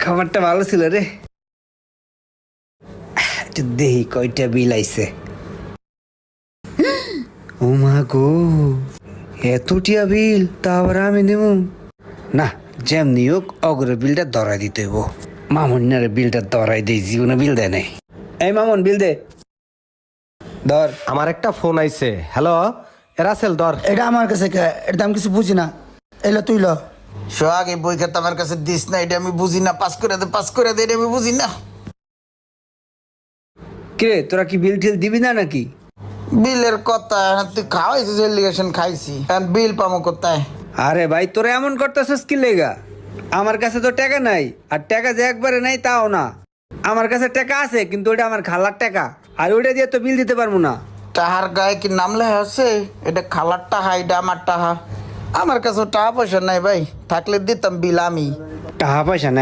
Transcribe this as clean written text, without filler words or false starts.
খাবারটা ভালো ছিল রে। একটু দেহি কয়টা বিল আইছে। ও মা গো, এতটিয়া বিল, তা আবার আমি দেব না? যেমনি হোক অগ্র বিলটা ধরাই দিতে হইব। মামুন্নারে বিলটা ধরাই দেই, জীবনে বিল দেয় নাই। এই মামুন, বিল দে। ধর। আমার একটা ফোন আইছে। হ্যালো রাসেল, ধর। এটা আমার কাছে এটা আমি কিছু বুঝি না। এলো তুই ল। সোহাগ, এই বই খাতা আমার কাছে দিস না, এটা আমি বুঝি না। পাস করে দে, এটা আমি বুঝি না। কিরে, তোরা কি বিল টিল দিবি না নাকি? বিলের কথা তুই খাওয়াইছিস, এলিগেশন খাইছি, কারণ বিল পাবো কোথায়? আরে ভাই, তোরা এমন করতেছিস কি লেগা? আমার কাছে তো টাকা নাই, আর টাকা যে একবারে নাই তাও না। আমার কাছে টাকা আছে, কিন্তু ওটা আমার খালার টাকা, আর ওইটা দিয়ে তো বিল দিতে পারবো না। টাহার গায়ে কি নাম লেখা আছে? এটা খালার টাহা, এটা আমার টাহা। আমার কাছে টাকা পয়সা নাই ভাই, থাকলে দিতাম বিল আমি। টাকা পয়সা নাই